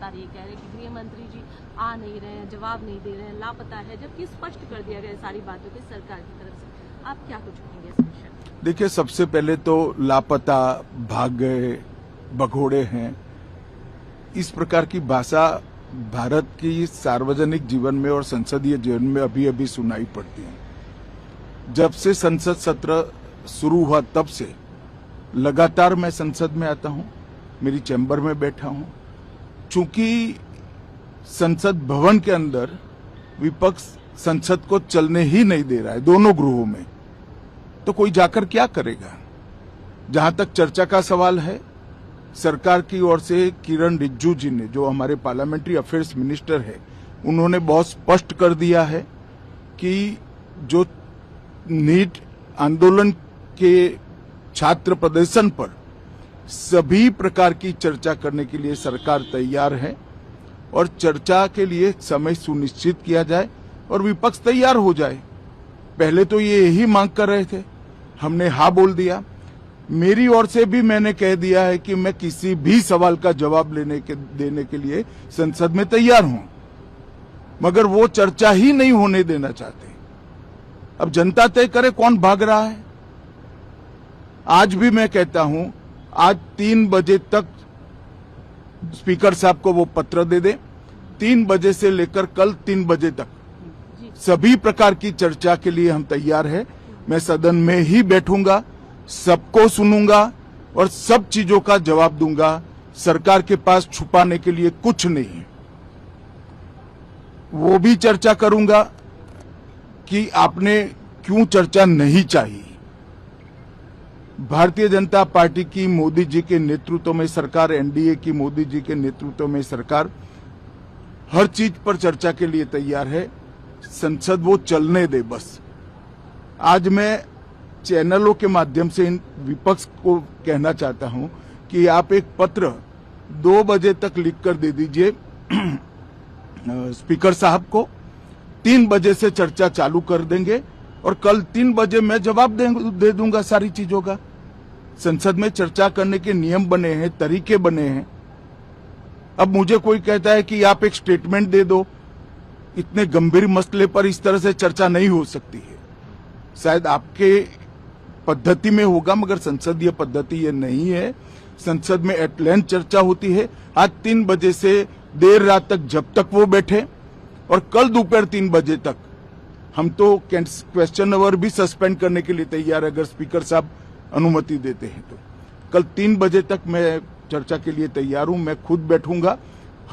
लगातार ये कह रहे हैं कि गृह मंत्री जी आ नहीं रहे हैं, जवाब नहीं दे रहे हैं, लापता है, जबकि स्पष्ट कर दिया गया सारी बातों की सरकार की तरफ से। आप क्या कुछ कहेंगे इस विषय में? देखिए, सबसे पहले तो लापता, भाग गए, भगोड़े हैं, इस प्रकार की भाषा भारत की सार्वजनिक जीवन में और संसदीय जीवन में अभी अभी सुनाई पड़ती है। जब से संसद सत्र शुरू हुआ तब से लगातार मैं संसद में आता हूं, मेरी चैम्बर में बैठा हूं। चूंकि संसद भवन के अंदर विपक्ष संसद को चलने ही नहीं दे रहा है, दोनों गृहों में, तो कोई जाकर क्या करेगा। जहां तक चर्चा का सवाल है, सरकार की ओर से किरण रिजिजू जी ने, जो हमारे पार्लियामेंट्री अफेयर्स मिनिस्टर है, उन्होंने बहुत स्पष्ट कर दिया है कि जो नीट आंदोलन के छात्र प्रदर्शन पर सभी प्रकार की चर्चा करने के लिए सरकार तैयार है और चर्चा के लिए समय सुनिश्चित किया जाए और विपक्ष तैयार हो जाए। पहले तो ये यही मांग कर रहे थे, हमने हाँ बोल दिया। मेरी ओर से भी मैंने कह दिया है कि मैं किसी भी सवाल का जवाब देने के लिए संसद में तैयार हूं, मगर वो चर्चा ही नहीं होने देना चाहते। अब जनता तय करे कौन भाग रहा है। आज भी मैं कहता हूं, आज 3 बजे तक स्पीकर साहब को वो पत्र दे दे। 3 बजे से लेकर कल 3 बजे तक सभी प्रकार की चर्चा के लिए हम तैयार हैं। मैं सदन में ही बैठूंगा, सबको सुनूंगा और सब चीजों का जवाब दूंगा। सरकार के पास छुपाने के लिए कुछ नहीं है। वो भी चर्चा करूंगा कि आपने क्यों चर्चा नहीं चाहिए। भारतीय जनता पार्टी की मोदी जी के नेतृत्व में सरकार, एनडीए की मोदी जी के नेतृत्व में सरकार हर चीज पर चर्चा के लिए तैयार है। संसद वो चलने दे बस। आज मैं चैनलों के माध्यम से इन विपक्ष को कहना चाहता हूं कि आप एक पत्र 2 बजे तक लिखकर दे दीजिए स्पीकर साहब को। 3 बजे से चर्चा चालू कर देंगे और कल 3 बजे मैं जवाब दे दूंगा सारी चीजों का। संसद में चर्चा करने के नियम बने हैं, तरीके बने हैं। अब मुझे कोई कहता है कि आप एक स्टेटमेंट दे दो, इतने गंभीर मसले पर इस तरह से चर्चा नहीं हो सकती है। शायद आपके पद्धति में होगा, मगर संसदीय पद्धति ये नहीं है। संसद में एट लेंथ चर्चा होती है। आज 3 बजे से देर रात तक, जब तक वो बैठे, और कल दोपहर 3 बजे तक हम तो क्वेश्चन आवर भी सस्पेंड करने के लिए तैयार है, अगर स्पीकर साहब अनुमति देते हैं तो। कल 3 बजे तक मैं चर्चा के लिए तैयार हूं। मैं खुद बैठूंगा